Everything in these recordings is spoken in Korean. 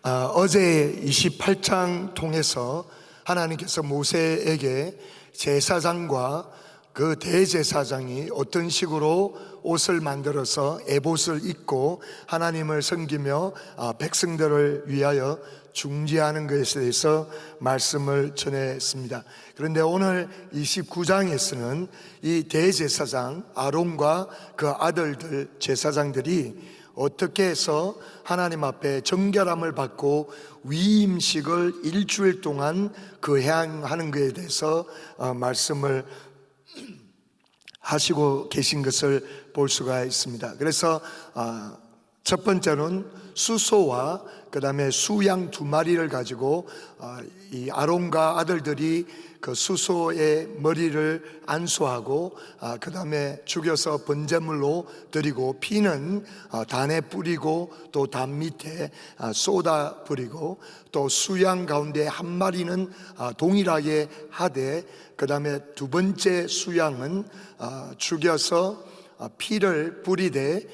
어제 28장 통해서 하나님께서 모세에게 제사장과 그 대제사장이 어떤 식으로 옷을 만들어서 에봇을 입고 하나님을 섬기며 백성들을 위하여 중재하는 것에 대해서 말씀을 전했습니다. 그런데 오늘 29장에서는 이 대제사장 아론과 그 아들들 제사장들이 어떻게 해서 하나님 앞에 정결함을 받고 위임식을 일주일 동안 그 행하는 것에 대해서 말씀을 하시고 계신 것을 볼 수가 있습니다. 그래서 첫 번째는 수소와 그 다음에 수양 2마리를 가지고 이 아론과 아들들이 그 수소의 머리를 안수하고 그 다음에 죽여서 번제물로 드리고 피는 단에 뿌리고 또 단 밑에 쏟아 뿌리고 또 수양 가운데 한 마리는 동일하게 하되 그 다음에 두 번째 수양은 죽여서 피를 뿌리되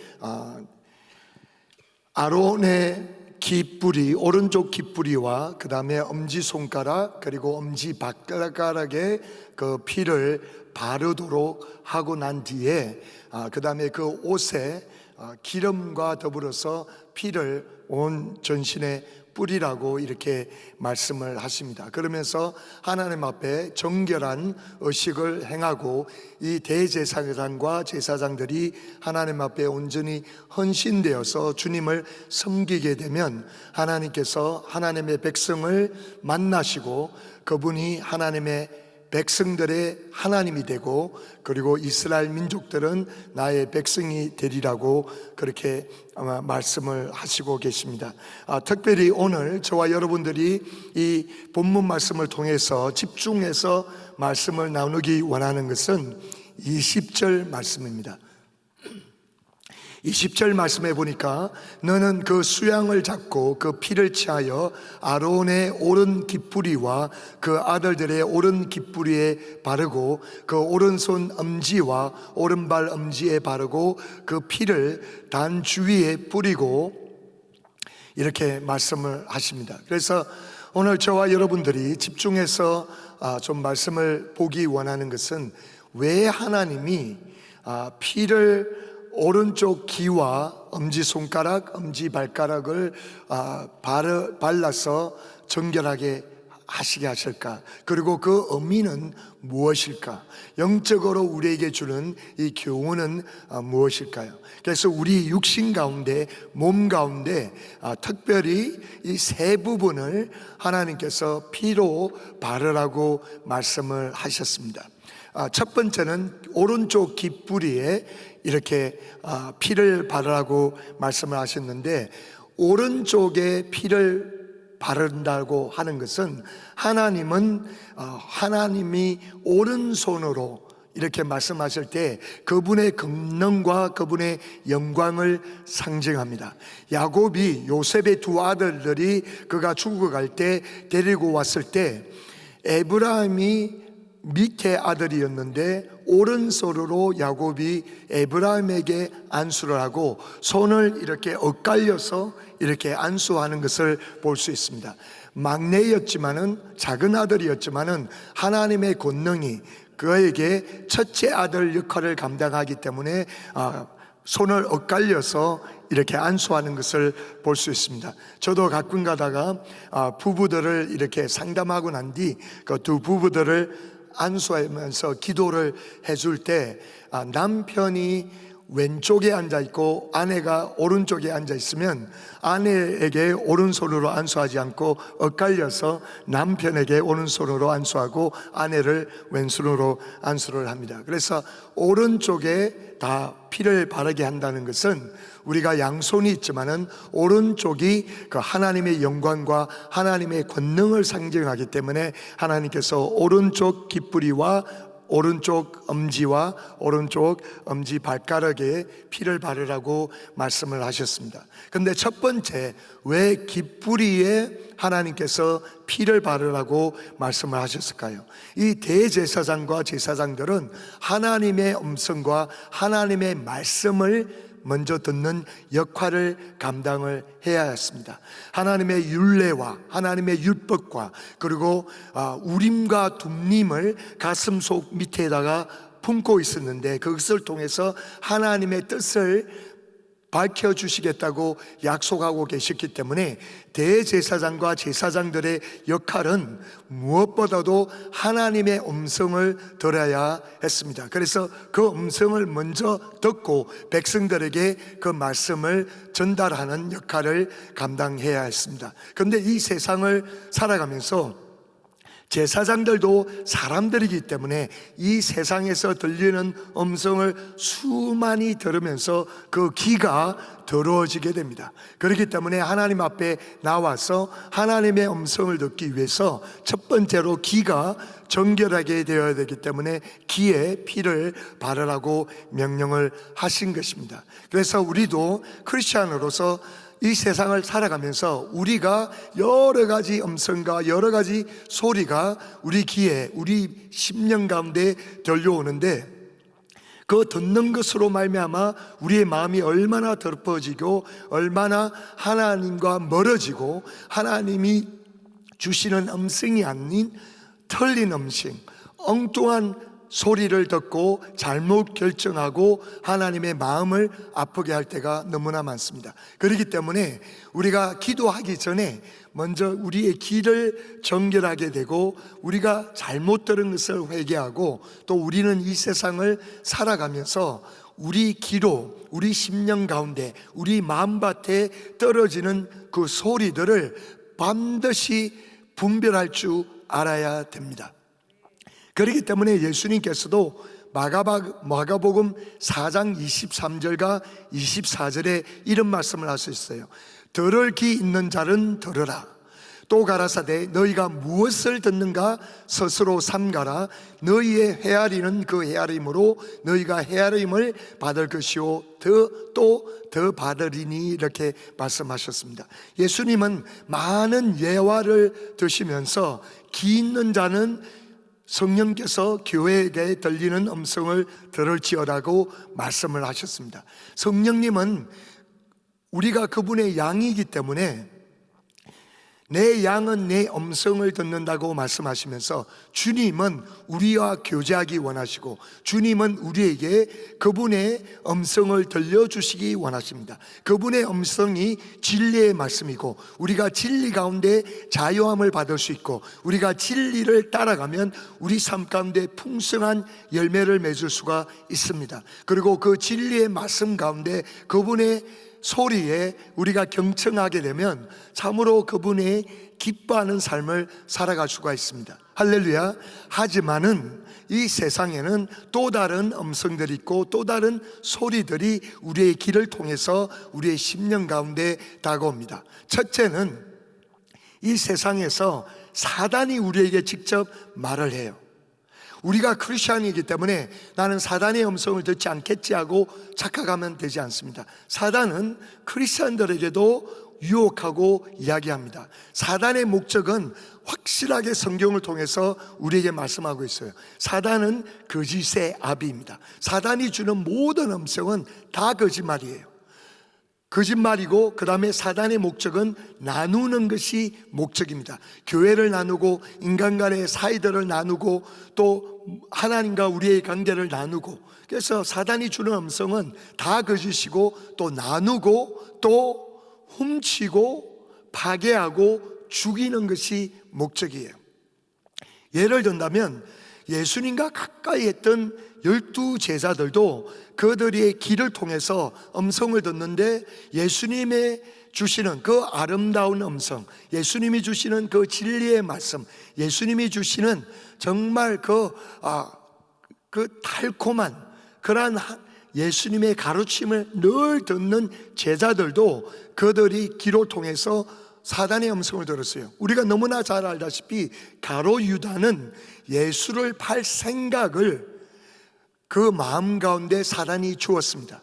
아론의 깃뿌리, 오른쪽 깃뿌리와 그 다음에 엄지손가락 그리고 엄지발가락에 그 피를 바르도록 하고 난 뒤에 그 다음에 그 옷에 기름과 더불어서 피를 온 전신에 뿌리라고 이렇게 말씀을 하십니다. 그러면서 하나님 앞에 정결한 의식을 행하고 이 대제사장과 제사장들이 하나님 앞에 온전히 헌신되어서 주님을 섬기게 되면 하나님께서 하나님의 백성을 만나시고 그분이 하나님의 백성들의 하나님이 되고 그리고 이스라엘 민족들은 나의 백성이 되리라고 그렇게 말씀을 하시고 계십니다. 특별히 오늘 저와 여러분들이 이 본문 말씀을 통해서 집중해서 말씀을 나누기 원하는 것은 20절 말씀입니다. 20절 말씀해 보니까 너는 그 수양을 잡고 그 피를 취하여 아론의 오른 깃뿌리와 그 아들들의 오른 깃뿌리에 바르고 그 오른손 엄지와 오른발 엄지에 바르고 그 피를 단 주위에 뿌리고 이렇게 말씀을 하십니다. 그래서 오늘 저와 여러분들이 집중해서 좀 말씀을 보기 원하는 것은 왜 하나님이 피를 오른쪽 귀와 엄지손가락, 엄지발가락을 발라서 정결하게 하시게 하실까? 그리고 그 의미는 무엇일까? 영적으로 우리에게 주는 이 교훈은 무엇일까요? 그래서 우리 육신 가운데, 몸 가운데 특별히 이 세 부분을 하나님께서 피로 바르라고 말씀을 하셨습니다. 첫 번째는 오른쪽 깃뿌리에 이렇게 피를 바르라고 말씀을 하셨는데, 오른쪽에 피를 바른다고 하는 것은 하나님이 오른손으로 이렇게 말씀하실 때 그분의 권능과 그분의 영광을 상징합니다. 야곱이 요셉의 두 아들들이 그가 죽어갈 때 데리고 왔을 때 에브라임이 밑에 아들이었는데 오른손으로 야곱이 에브라임에게 안수를 하고 손을 이렇게 엇갈려서 이렇게 안수하는 것을 볼 수 있습니다. 막내였지만은, 작은 아들이었지만은 하나님의 권능이 그에게 첫째 아들 역할을 감당하기 때문에 손을 엇갈려서 이렇게 안수하는 것을 볼 수 있습니다. 저도 가끔 가다가 부부들을 이렇게 상담하고 난 뒤 그 두 부부들을 안수하면서 기도를 해줄 때 남편이 왼쪽에 앉아 있고 아내가 오른쪽에 앉아 있으면 아내에게 오른손으로 안수하지 않고 엇갈려서 남편에게 오른손으로 안수하고 아내를 왼손으로 안수를 합니다. 그래서 오른쪽에 다 피를 바르게 한다는 것은 우리가 양손이 있지만은 오른쪽이 그 하나님의 영광과 하나님의 권능을 상징하기 때문에 하나님께서 오른쪽 깃뿌리와 오른쪽 엄지와 오른쪽 엄지 발가락에 피를 바르라고 말씀을 하셨습니다. 그런데 첫 번째, 왜 깃뿌리에 하나님께서 피를 바르라고 말씀을 하셨을까요? 이 대제사장과 제사장들은 하나님의 음성과 하나님의 말씀을 먼저 듣는 역할을 감당을 해야 했습니다. 하나님의 율례와 하나님의 율법과 그리고 우림과 둠림을 가슴속 밑에다가 품고 있었는데, 그것을 통해서 하나님의 뜻을 밝혀주시겠다고 약속하고 계셨기 때문에 대제사장과 제사장들의 역할은 무엇보다도 하나님의 음성을 들어야 했습니다. 그래서 그 음성을 먼저 듣고 백성들에게 그 말씀을 전달하는 역할을 감당해야 했습니다. 그런데 이 세상을 살아가면서 제사장들도 사람들이기 때문에 이 세상에서 들리는 음성을 수많이 들으면서 그 귀가 더러워지게 됩니다. 그렇기 때문에 하나님 앞에 나와서 하나님의 음성을 듣기 위해서 첫 번째로 귀가 정결하게 되어야 되기 때문에 귀에 피를 바르라고 명령을 하신 것입니다. 그래서 우리도 크리스찬으로서 이 세상을 살아가면서 우리가 여러 가지 음성과 여러 가지 소리가 우리 귀에, 우리 심령 가운데 들려오는데, 그 듣는 것으로 말미암아 우리의 마음이 얼마나 더럽어지고 얼마나 하나님과 멀어지고 하나님이 주시는 음성이 아닌 틀린 음성, 엉뚱한 소리를 듣고 잘못 결정하고 하나님의 마음을 아프게 할 때가 너무나 많습니다. 그렇기 때문에 우리가 기도하기 전에 먼저 우리의 귀를 정결하게 되고, 우리가 잘못 들은 것을 회개하고, 또 우리는 이 세상을 살아가면서 우리 귀로, 우리 심령 가운데, 우리 마음밭에 떨어지는 그 소리들을 반드시 분별할 줄 알아야 됩니다. 그렇기 때문에 예수님께서도 마가복음 4장 23절과 24절에 이런 말씀을 하셨어요. 들을 귀 있는 자는 들으라. 또 가라사대 너희가 무엇을 듣는가 스스로 삼가라. 너희의 헤아리는 그 헤아림으로 너희가 헤아림을 받을 것이요 더 받으리니, 이렇게 말씀하셨습니다. 예수님은 많은 예화를 드시면서 귀 있는 자는 성령께서 교회에게 들리는 음성을 들을지어라고 말씀을 하셨습니다. 성령님은 우리가 그분의 양이기 때문에 내 양은 내 음성을 듣는다고 말씀하시면서, 주님은 우리와 교제하기 원하시고 주님은 우리에게 그분의 음성을 들려주시기 원하십니다. 그분의 음성이 진리의 말씀이고, 우리가 진리 가운데 자유함을 받을 수 있고, 우리가 진리를 따라가면 우리 삶 가운데 풍성한 열매를 맺을 수가 있습니다. 그리고 그 진리의 말씀 가운데 그분의 소리에 우리가 경청하게 되면 참으로 그분의 기뻐하는 삶을 살아갈 수가 있습니다. 할렐루야. 하지만은 이 세상에는 또 다른 음성들이 있고 또 다른 소리들이 우리의 귀를 통해서 우리의 심령 가운데 다가옵니다. 첫째는 이 세상에서 사단이 우리에게 직접 말을 해요. 우리가 크리스찬이기 때문에 나는 사단의 음성을 듣지 않겠지 하고 착각하면 되지 않습니다. 사단은 크리스찬들에게도 유혹하고 이야기합니다. 사단의 목적은 확실하게 성경을 통해서 우리에게 말씀하고 있어요. 사단은 거짓의 아비입니다. 사단이 주는 모든 음성은 다 거짓말이에요. 거짓말이고, 그 다음에 사단의 목적은 나누는 것이 목적입니다. 교회를 나누고 인간 간의 사이들을 나누고 또 하나님과 우리의 관계를 나누고, 그래서 사단이 주는 음성은 다 거짓이고 또 나누고 또 훔치고 파괴하고 죽이는 것이 목적이에요. 예를 든다면 예수님과 가까이 했던 12 제자들도 그들의 귀를 통해서 음성을 듣는데, 예수님의 주시는 그 아름다운 음성, 예수님이 주시는 그 진리의 말씀, 예수님이 주시는 정말 그 달콤한 그러한 예수님의 가르침을 늘 듣는 제자들도 그들이 귀를 통해서 사단의 음성을 들었어요. 우리가 너무나 잘 알다시피 가룟 유다는 예수를 팔 생각을 그 마음 가운데 사단이 주었습니다.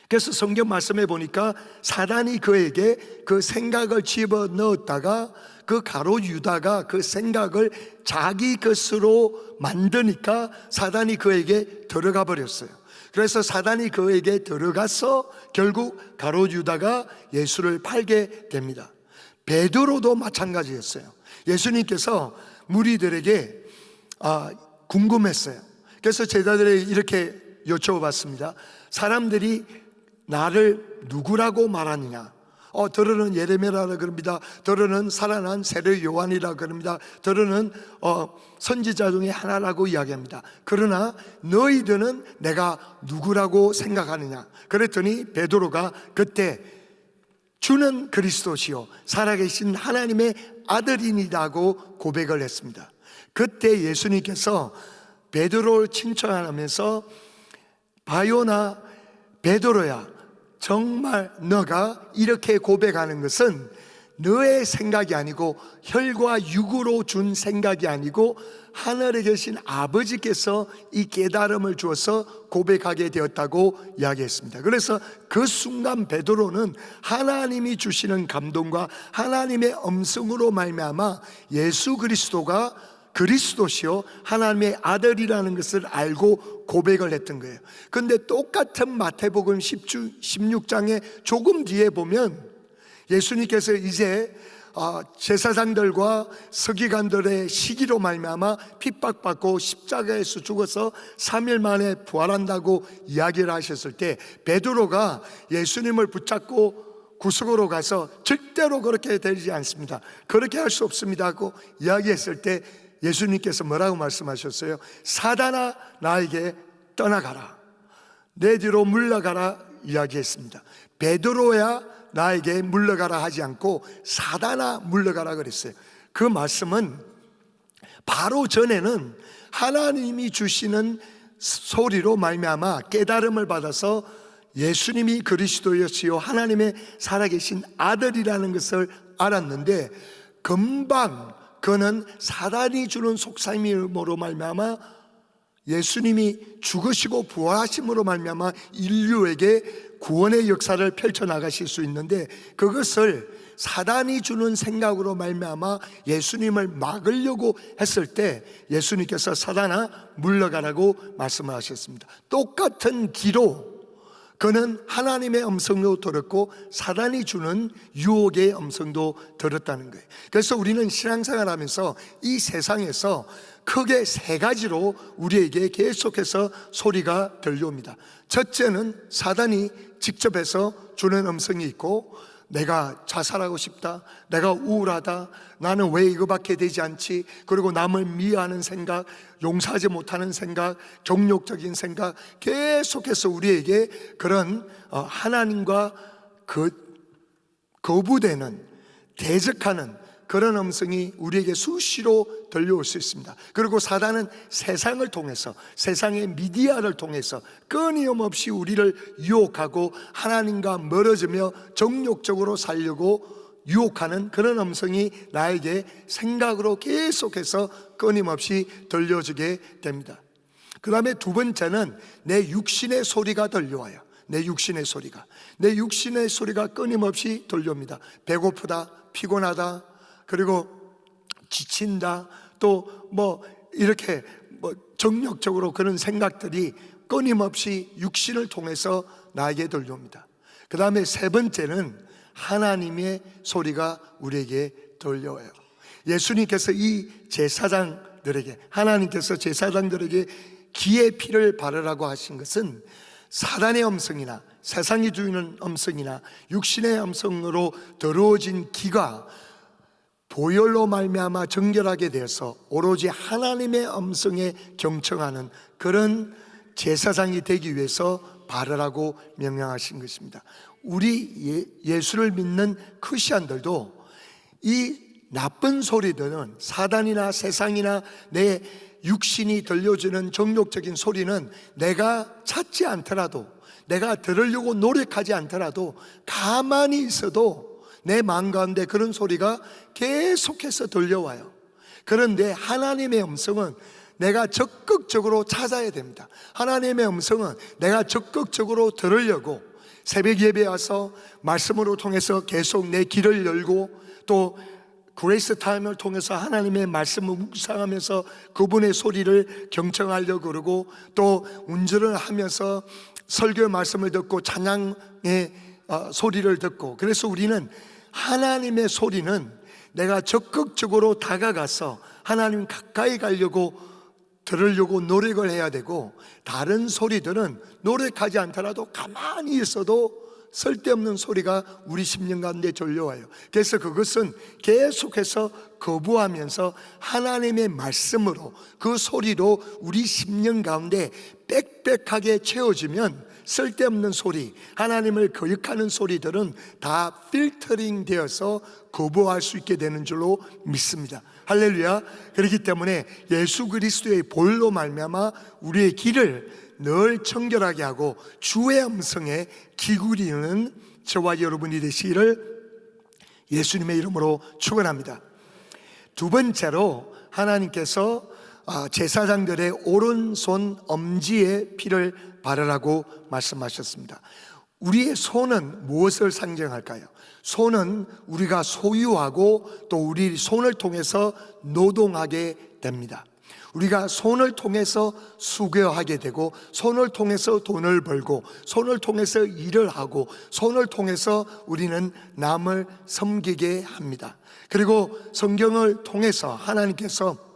그래서 성경 말씀에 보니까 사단이 그에게 그 생각을 집어넣었다가 그 가룟 유다가 그 생각을 자기 것으로 만드니까 사단이 그에게 들어가 버렸어요. 그래서 사단이 그에게 들어가서 결국 가룟 유다가 예수를 팔게 됩니다. 베드로도 마찬가지였어요. 예수님께서 무리들에게 궁금했어요. 그래서 제자들에게 이렇게 여쭤봤습니다. 사람들이 나를 누구라고 말하느냐? 들어는 예레미야라 그럽니다. 들어는 살아난 세례 요한이라 그럽니다. 들어는 선지자 중에 하나라고 이야기합니다. 그러나 너희들은 내가 누구라고 생각하느냐? 그랬더니 베드로가 그때 주는 그리스도시요 살아계신 하나님의 아들이니라고 고백을 했습니다. 그때 예수님께서 베드로를 칭찬하면서 바요나 베드로야, 정말 너가 이렇게 고백하는 것은 너의 생각이 아니고 혈과 육으로 준 생각이 아니고 하늘에 계신 아버지께서 이 깨달음을 주어서 고백하게 되었다고 이야기했습니다. 그래서 그 순간 베드로는 하나님이 주시는 감동과 하나님의 음성으로 말미암아 예수 그리스도가 그리스도시요 하나님의 아들이라는 것을 알고 고백을 했던 거예요. 그런데 똑같은 마태복음 16장에 조금 뒤에 보면 예수님께서 이제 제사장들과 서기관들의 시기로 말미암아 핍박받고 십자가에서 죽어서 3일 만에 부활한다고 이야기를 하셨을 때 베드로가 예수님을 붙잡고 구석으로 가서 절대로 그렇게 되지 않습니다, 그렇게 할 수 없습니다 하고 이야기했을 때 예수님께서 뭐라고 말씀하셨어요? 사단아 나에게 떠나가라, 내 뒤로 물러가라 이야기했습니다. 베드로야 나에게 물러가라 하지 않고 사단아 물러가라 그랬어요. 그 말씀은 바로 전에는 하나님이 주시는 소리로 말미암아 깨달음을 받아서 예수님이 그리스도였시요 하나님의 살아계신 아들이라는 것을 알았는데 금방 그는 사단이 주는 속삭임으로 말미암아 예수님이 죽으시고 부활하심으로 말미암아 인류에게 구원의 역사를 펼쳐나가실 수 있는데 그것을 사단이 주는 생각으로 말미암아 예수님을 막으려고 했을 때 예수님께서 사단아 물러가라고 말씀을 하셨습니다. 똑같은 기로 그는 하나님의 음성도 들었고 사단이 주는 유혹의 음성도 들었다는 거예요. 그래서 우리는 신앙생활하면서 이 세상에서 크게 세 가지로 우리에게 계속해서 소리가 들려옵니다. 첫째는 사단이 직접 해서 주는 음성이 있고 내가 자살하고 싶다, 내가 우울하다, 나는 왜 이거밖에 되지 않지, 그리고 남을 미워하는 생각, 용서하지 못하는 생각, 정욕적인 생각, 계속해서 우리에게 그런 하나님과 거부되는, 대적하는 그런 음성이 우리에게 수시로 들려올 수 있습니다. 그리고 사단은 세상을 통해서, 세상의 미디어를 통해서 끊임없이 우리를 유혹하고 하나님과 멀어지며 정욕적으로 살려고 유혹하는 그런 음성이 나에게 생각으로 계속해서 끊임없이 들려주게 됩니다. 그 다음에 두 번째는 내 육신의 소리가 들려와요. 내 육신의 소리가 끊임없이 들려옵니다. 배고프다, 피곤하다, 그리고 지친다, 또 이렇게 정욕적으로 그런 생각들이 끊임없이 육신을 통해서 나에게 들려옵니다. 그 다음에 세 번째는 하나님의 소리가 우리에게 들려와요. 예수님께서 이 제사장들에게, 하나님께서 제사장들에게 기의 피를 바르라고 하신 것은 사단의 음성이나 세상이 주는 음성이나 육신의 음성으로 더러워진 기가 보혈로 말미암아 정결하게 되어서 오로지 하나님의 음성에 경청하는 그런 제사장이 되기 위해서 바르라고 명령하신 것입니다. 우리 예수를 믿는 크리스천들도 이 나쁜 소리들은, 사단이나 세상이나 내 육신이 들려주는 정욕적인 소리는 내가 찾지 않더라도, 내가 들으려고 노력하지 않더라도 가만히 있어도 내 마음 가운데 그런 소리가 계속해서 들려와요. 그런데 하나님의 음성은 내가 적극적으로 찾아야 됩니다. 하나님의 음성은 내가 적극적으로 들으려고 새벽 예배에 와서 말씀으로 통해서 계속 내 귀를 열고 또 그레이스 타임을 통해서 하나님의 말씀을 묵상하면서 그분의 소리를 경청하려고 그러고, 또 운전을 하면서 설교 말씀을 듣고 찬양의 소리를 듣고, 그래서 우리는 하나님의 소리는 내가 적극적으로 다가가서 하나님 가까이 가려고 들으려고 노력을 해야 되고, 다른 소리들은 노력하지 않더라도 가만히 있어도 쓸데없는 소리가 우리 심령 가운데 들려와요. 그래서 그것은 계속해서 거부하면서 하나님의 말씀으로, 그 소리로 우리 심령 가운데 빽빽하게 채워지면 쓸데없는 소리, 하나님을 거역하는 소리들은 다 필터링 되어서 거부할 수 있게 되는 줄로 믿습니다. 할렐루야. 그렇기 때문에 예수 그리스도의 보혈로 말미암아 우리의 길을 늘 청결하게 하고 주의 음성에 기울이는 저와 여러분이 되시기를 예수님의 이름으로 축원합니다. 두 번째로 하나님께서 제사장들의 오른손 엄지에 피를 바르라고 말씀하셨습니다. 우리의 손은 무엇을 상징할까요? 손은 우리가 소유하고 또 우리 손을 통해서 노동하게 됩니다. 우리가 손을 통해서 수고하게 되고, 손을 통해서 돈을 벌고, 손을 통해서 일을 하고, 손을 통해서 우리는 남을 섬기게 합니다. 그리고 성경을 통해서 하나님께서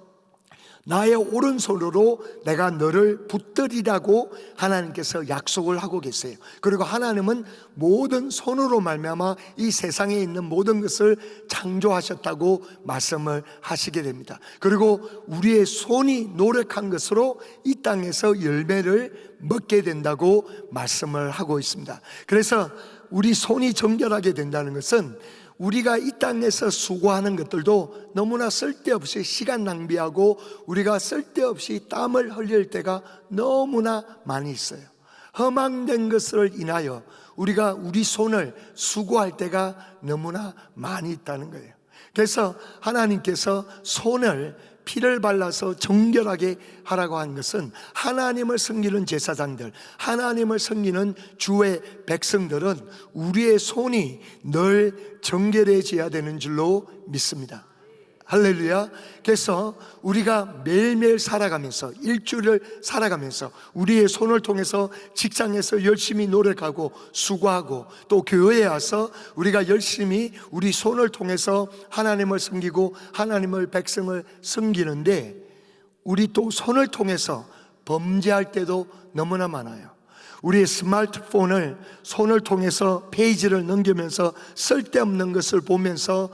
나의 오른손으로 내가 너를 붙들이라고 하나님께서 약속을 하고 계세요. 그리고 하나님은 모든 손으로 말미암아 이 세상에 있는 모든 것을 창조하셨다고 말씀을 하시게 됩니다. 그리고 우리의 손이 노력한 것으로 이 땅에서 열매를 먹게 된다고 말씀을 하고 있습니다. 그래서 우리 손이 정결하게 된다는 것은 우리가 이 땅에서 수고하는 것들도 너무나 쓸데없이 시간 낭비하고 우리가 쓸데없이 땀을 흘릴 때가 너무나 많이 있어요. 허망된 것을 인하여 우리가 우리 손을 수고할 때가 너무나 많이 있다는 거예요. 그래서 하나님께서 손을 피를 발라서 정결하게 하라고 한 것은 하나님을 섬기는 제사장들, 하나님을 섬기는 주의 백성들은 우리의 손이 늘 정결해져야 되는 줄로 믿습니다. 할렐루야. 그래서 우리가 매일매일 살아가면서, 일주일을 살아가면서 우리의 손을 통해서 직장에서 열심히 노력하고 수고하고, 또 교회에 와서 우리가 열심히 우리 손을 통해서 하나님을 섬기고 하나님을 백성을 섬기는데, 우리 또 손을 통해서 범죄할 때도 너무나 많아요. 우리의 스마트폰을 손을 통해서 페이지를 넘기면서 쓸데없는 것을 보면서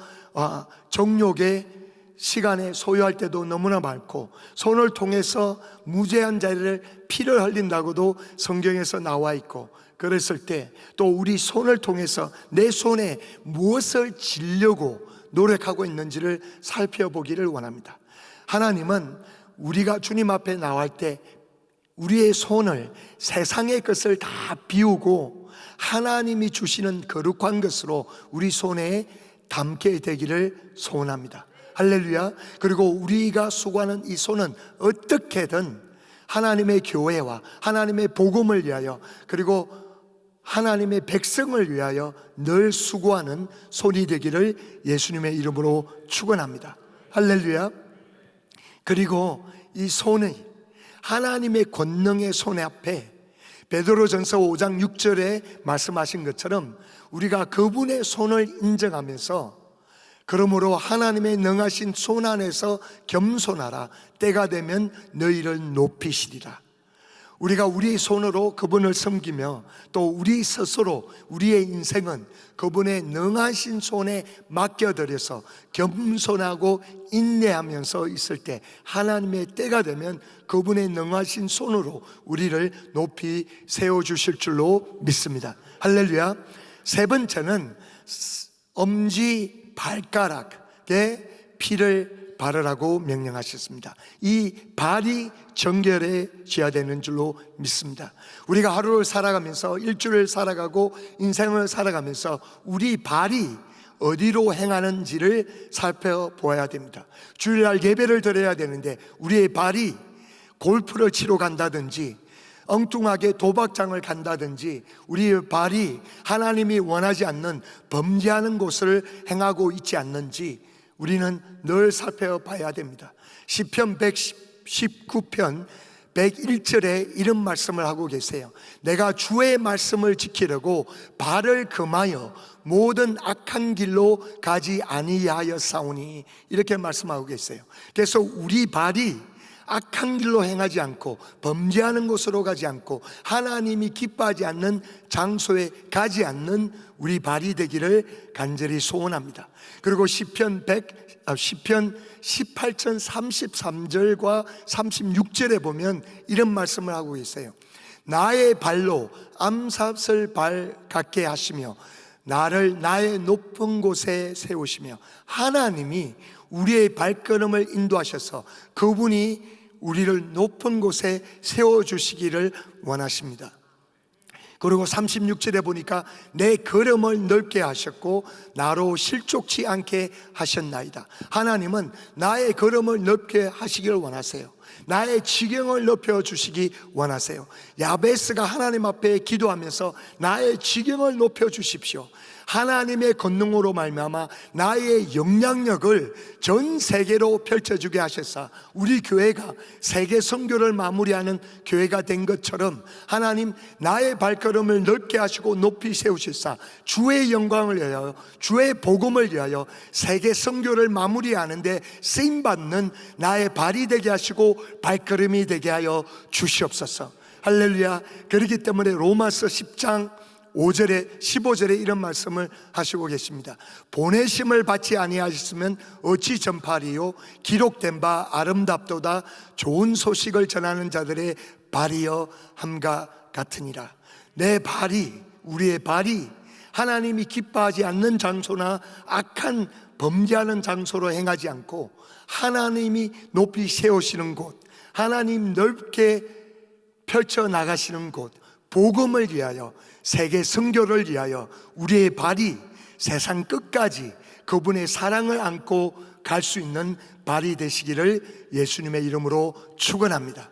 정욕의 시간에 소요할 때도 너무나 많고, 손을 통해서 무죄한 자를 피를 흘린다고도 성경에서 나와 있고, 그랬을 때 또 우리 손을 통해서 내 손에 무엇을 지려고 노력하고 있는지를 살펴보기를 원합니다. 하나님은 우리가 주님 앞에 나올 때 우리의 손을 세상의 것을 다 비우고 하나님이 주시는 거룩한 것으로 우리 손에 담게 되기를 소원합니다. 할렐루야. 그리고 우리가 수고하는 이 손은 어떻게든 하나님의 교회와 하나님의 복음을 위하여, 그리고 하나님의 백성을 위하여 늘 수고하는 손이 되기를 예수님의 이름으로 축원합니다. 할렐루야. 그리고 이 손이 하나님의 권능의 손 앞에 베드로전서 5장 6절에 말씀하신 것처럼 우리가 그분의 손을 인정하면서, 그러므로 하나님의 능하신 손 안에서 겸손하라. 때가 되면 너희를 높이시리라. 우리가 우리 손으로 그분을 섬기며 또 우리 스스로 우리의 인생은 그분의 능하신 손에 맡겨드려서 겸손하고 인내하면서 있을 때 하나님의 때가 되면 그분의 능하신 손으로 우리를 높이 세워주실 줄로 믿습니다. 할렐루야. 세 번째는 엄지 발가락에 피를 바르라고 명령하셨습니다. 이 발이 정결해져야 되는 줄로 믿습니다. 우리가 하루를 살아가면서, 일주일을 살아가고 인생을 살아가면서 우리 발이 어디로 행하는지를 살펴보아야 됩니다. 주일날 예배를 드려야 되는데 우리의 발이 골프를 치러 간다든지 엉뚱하게 도박장을 간다든지, 우리의 발이 하나님이 원하지 않는 범죄하는 곳을 행하고 있지 않는지 우리는 늘 살펴봐야 됩니다. 시편 119편 101절에 이런 말씀을 하고 계세요. 내가 주의 말씀을 지키려고 발을 금하여 모든 악한 길로 가지 아니하였사오니, 이렇게 말씀하고 계세요. 그래서 우리 발이 악한 길로 행하지 않고 범죄하는 곳으로 가지 않고 하나님이 기뻐하지 않는 장소에 가지 않는 우리 발이 되기를 간절히 소원합니다. 그리고 시편 18편 33절과 36절에 보면 이런 말씀을 하고 있어요. 나의 발로 암삽을 발 같게 하시며 나를 나의 높은 곳에 세우시며, 하나님이 우리의 발걸음을 인도하셔서 그분이 우리를 높은 곳에 세워주시기를 원하십니다. 그리고 36절에 보니까 내 걸음을 넓게 하셨고 나로 실족치 않게 하셨나이다. 하나님은 나의 걸음을 넓게 하시기를 원하세요. 나의 지경을 높여주시기 원하세요. 야베스가 하나님 앞에 기도하면서 나의 지경을 높여주십시오. 하나님의 권능으로 말미암아 나의 영향력을 전 세계로 펼쳐주게 하셨사 우리 교회가 세계 선교를 마무리하는 교회가 된 것처럼 하나님 나의 발걸음을 넓게 하시고 높이 세우셨사 주의 영광을 위하여, 주의 복음을 위하여 세계 선교를 마무리하는데 쓰임받는 나의 발이 되게 하시고 발걸음이 되게 하여 주시옵소서. 할렐루야. 그렇기 때문에 로마서 10장 5절에 15절에 이런 말씀을 하시고 계십니다. 보내심을 받지 아니하셨으면 어찌 전파리요, 기록된 바 아름답도다 좋은 소식을 전하는 자들의 발이여 함과 같으니라. 내 발이, 우리의 발이 하나님이 기뻐하지 않는 장소나 악한 범죄하는 장소로 행하지 않고 하나님이 높이 세우시는 곳, 하나님 넓게 펼쳐나가시는 곳, 복음을 위하여, 세계 선교를 위하여 우리의 발이 세상 끝까지 그분의 사랑을 안고 갈 수 있는 발이 되시기를 예수님의 이름으로 축원합니다.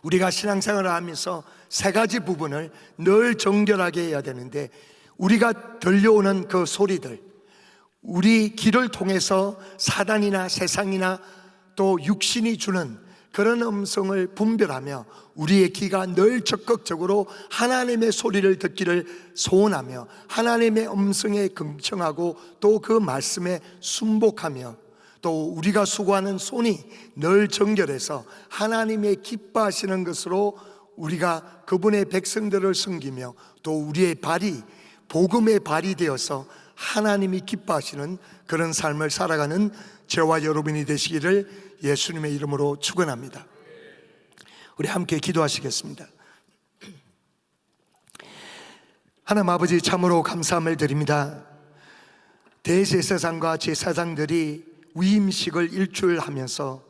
우리가 신앙생활을 하면서 세 가지 부분을 늘 정결하게 해야 되는데, 우리가 들려오는 그 소리들, 우리 귀를 통해서 사단이나 세상이나 또 육신이 주는 그런 음성을 분별하며 우리의 귀가 늘 적극적으로 하나님의 소리를 듣기를 소원하며 하나님의 음성에 긍정하고 또 그 말씀에 순복하며, 또 우리가 수고하는 손이 늘 정결해서 하나님의 기뻐하시는 것으로 우리가 그분의 백성들을 섬기며, 또 우리의 발이 복음의 발이 되어서 하나님이 기뻐하시는 그런 삶을 살아가는 저와 여러분이 되시기를 예수님의 이름으로 축원합니다. 우리 함께 기도하시겠습니다. 하나님 아버지, 참으로 감사함을 드립니다. 대제사장과 제사장들이 위임식을 일주일하면서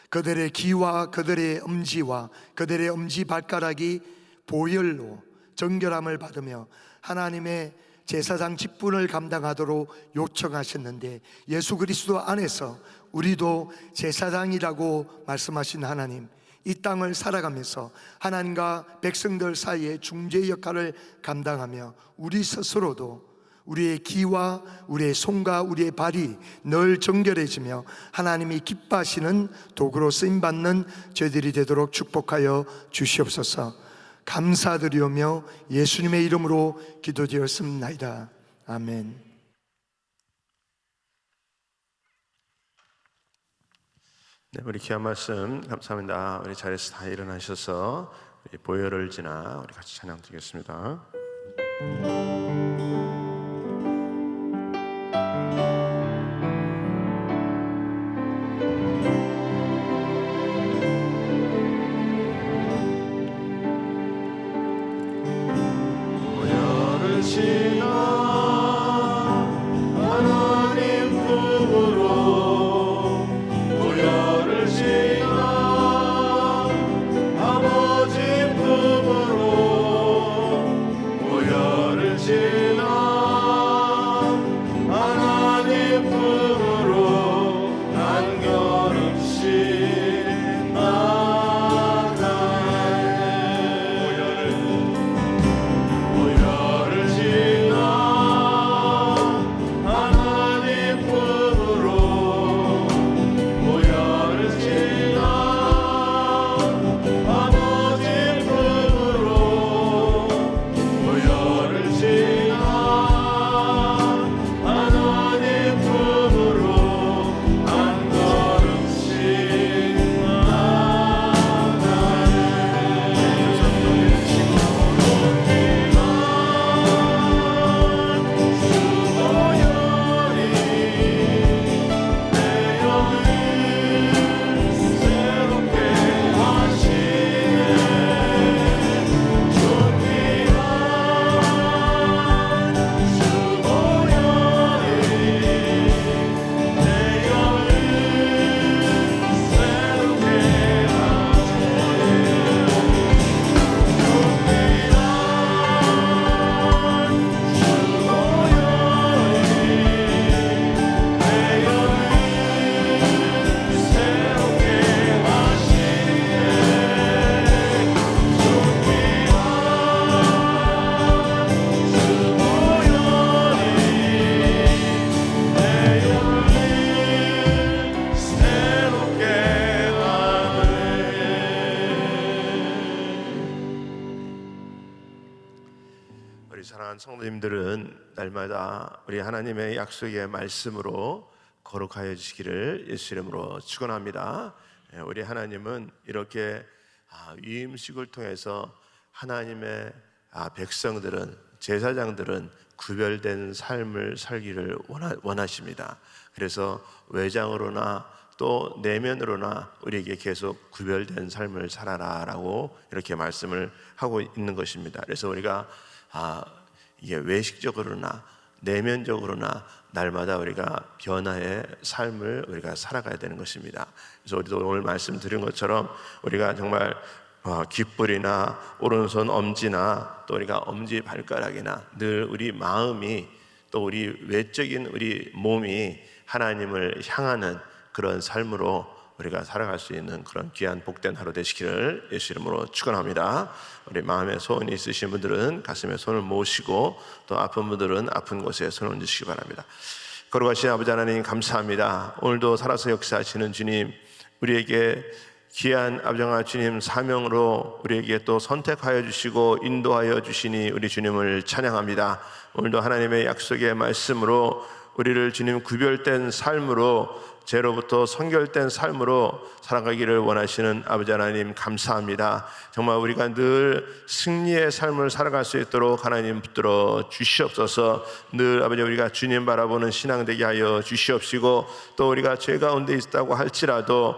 그들의 귀와 그들의 엄지와 그들의 엄지발가락이 보혈로 정결함을 받으며 하나님의 제사장 직분을 감당하도록 요청하셨는데, 예수 그리스도 안에서 우리도 제사장이라고 말씀하신 하나님, 이 땅을 살아가면서 하나님과 백성들 사이에 중재 역할을 감당하며 우리 스스로도 우리의 귀와 우리의 손과 우리의 발이 늘 정결해지며 하나님이 기뻐하시는 도구로 쓰임받는 저희들이 되도록 축복하여 주시옵소서. 감사드리오며 예수님의 이름으로 기도드렸습니다. 아멘. 네, 우리 귀한 말씀 감사합니다. 우리 자리에서 다 일어나셔서 우리 보혈을 지나 우리 같이 찬양 드리겠습니다. 아버지 품으로 보혈을 지나 성도님들은 날마다 우리 하나님의 약속의 말씀으로 거룩하여 주시기를 예수 이름으로 축원합니다. 우리 하나님은 이렇게 위임식을 통해서 하나님의 백성들은, 제사장들은 구별된 삶을 살기를 원하십니다. 그래서 외장으로나 또 내면으로나 우리에게 계속 구별된 삶을 살아라라고 이렇게 말씀을 하고 있는 것입니다. 그래서 우리가 이게 외식적으로나 내면적으로나 날마다 우리가 변화의 삶을 우리가 살아가야 되는 것입니다. 그래서 우리도 오늘 말씀드린 것처럼 우리가 정말 귓불이나 오른손 엄지나 또 우리가 엄지 발가락이나 늘 우리 마음이 또 우리 외적인 우리 몸이 하나님을 향하는 그런 삶으로 우리가 살아갈 수 있는 그런 귀한 복된 하루 되시기를 예수 이름으로 축원합니다. 우리 마음에 소원이 있으신 분들은 가슴에 손을 모으시고 또 아픈 분들은 아픈 곳에 손을 얹으시기 바랍니다. 거룩하신 아버지 하나님 감사합니다. 오늘도 살아서 역사하시는 주님, 우리에게 귀한 아버지 주님 사명으로 우리에게 또 선택하여 주시고 인도하여 주시니 우리 주님을 찬양합니다. 오늘도 하나님의 약속의 말씀으로 우리를 주님 구별된 삶으로, 죄로부터 성결된 삶으로 살아가기를 원하시는 아버지 하나님 감사합니다. 정말 우리가 늘 승리의 삶을 살아갈 수 있도록 하나님 붙들어 주시옵소서. 늘 아버지 우리가 주님 바라보는 신앙 되게 하여 주시옵시고, 또 우리가 죄 가운데 있다고 할지라도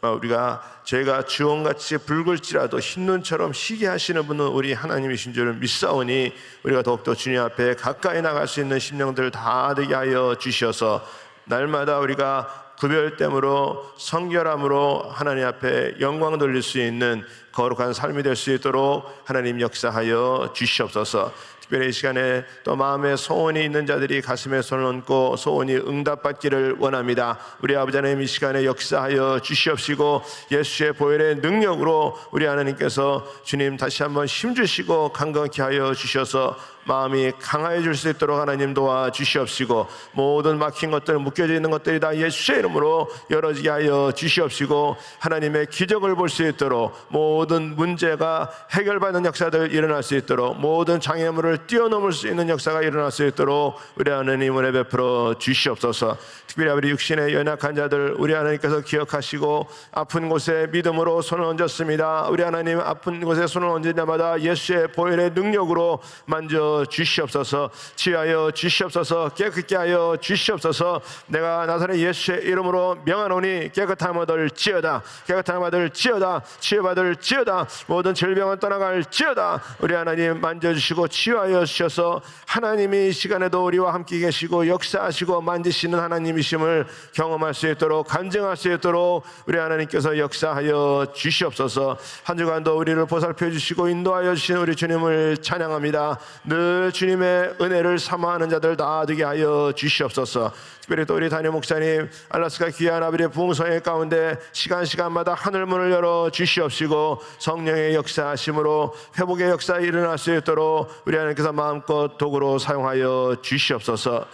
우리가 죄가 주홍같이 붉을지라도 흰눈처럼 희게 하시는 분은 우리 하나님이신 줄을 믿사오니 우리가 더욱더 주님 앞에 가까이 나갈 수 있는 심령들 다 되게 하여 주셔서 날마다 우리가 구별됨으로 성결함으로 하나님 앞에 영광 돌릴 수 있는 거룩한 삶이 될 수 있도록 하나님 역사하여 주시옵소서. 특별히 이 시간에 또 마음에 소원이 있는 자들이 가슴에 손을 얹고 소원이 응답받기를 원합니다. 우리 아버지 하나님 이 시간에 역사하여 주시옵시고 예수의 보혈의 능력으로 우리 하나님께서 주님 다시 한번 힘주시고 강건케 하여 주셔서 마음이 강해질 수 있도록 하나님 도와주시옵시고, 모든 막힌 것들, 묶여져 있는 것들이 다 예수의 이름으로 열어지게 하여 주시옵시고, 하나님의 기적을 볼 수 있도록 모든 문제가 해결받는 역사들 일어날 수 있도록, 모든 장애물을 뛰어넘을 수 있는 역사가 일어날 수 있도록 우리 하나님 은혜 베풀어 주시옵소서. 특별히 우리 육신의 연약한 자들 우리 하나님께서 기억하시고 아픈 곳에 믿음으로 손을 얹었습니다. 우리 하나님 아픈 곳에 손을 얹을 때마다 예수의 보혈의 능력으로 만져 주시옵소서. 치유하여 주시옵소서. 깨끗게 하여 주시옵소서. 내가 나사렛 예수의 이름으로 명하노니 깨끗함 얻을지어다. 깨끗함 얻을지어다. 치유받을지어다. 모든 질병은 떠나갈지어다. 우리 하나님 만져주시고 치유하여 주셔서 하나님이 이 시간에도 우리와 함께 계시고 역사하시고 만지시는 하나님이심을 경험할 수 있도록, 간증할 수 있도록 우리 하나님께서 역사하여 주시옵소서. 한 주간도 우리를 보살펴 주시고 인도하여 주신 우리 주님을 찬양합니다. 늘 주님의 은혜를 사모하는 자들 다 되게 하여 주시옵소서. 특별히 또 우리 담임 목사님 알라스카 귀한 아버지의 부흥성회 가운데 시간마다 하늘문을 열어 주시옵시고 성령의 역사하심으로 회복의 역사 일어날 수 있도록 우리 하나님께서 마음껏 도구로 사용하여 주시옵소서.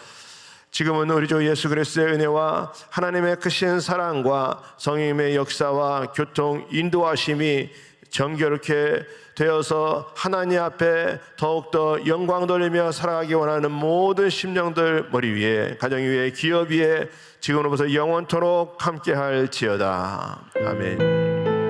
지금은 우리 주 예수 그리스도의 은혜와 하나님의 크신 사랑과 성령의 역사와 교통 인도하심이 정결케 되어서 하나님 앞에 더욱더 영광 돌리며 살아가기 원하는 모든 심령들 머리 위에, 가정 위에, 기업 위에 지금으로부터 영원토록 함께 할지어다. 아멘.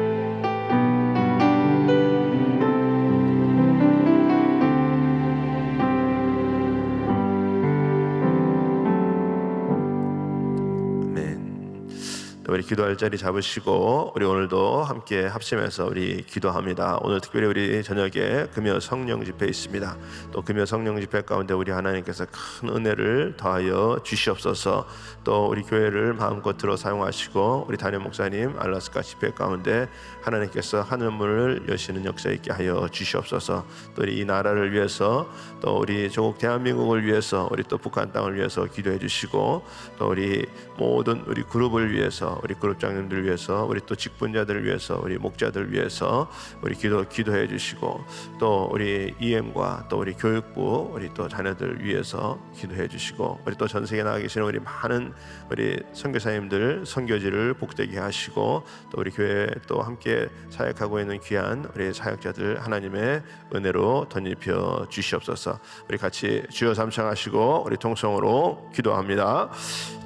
우리 기도할 자리 잡으시고 우리 오늘도 함께 합심해서 우리 기도합니다. 오늘 특별히 우리 저녁에 금요 성령 집회 있습니다. 또 금요 성령 집회 가운데 우리 하나님께서 큰 은혜를 더하여 주시옵소서. 또 우리 교회를 마음껏 들어 사용하시고 우리 담임 목사님 알라스카 집회 가운데 하나님께서 하늘문을 여시는 역사 있게 하여 주시옵소서. 또 이 나라를 위해서, 또 우리 조국 대한민국을 위해서, 우리 또 북한 땅을 위해서 기도해 주시고, 또 우리 모든 우리 그룹을 위해서 위해서, 우리 그룹장님들 위해서, 우리 또 직분자들을 위해서, 우리 목자들 위해서 우리 기도해 주시고, 또 우리 EM과 또 우리 교육부 우리 또 자녀들 위해서 기도해 주시고, 우리 또 전 세계에 나가 계시는 우리 많은 우리 선교사님들 선교지를 복되게 하시고, 또 우리 교회 또 함께 사역하고 있는 귀한 우리 사역자들 하나님의 은혜로 덧입혀 주시옵소서. 우리 같이 주여 삼창하시고 우리 통성으로 기도합니다.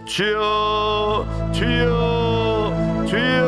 주여 주여 주여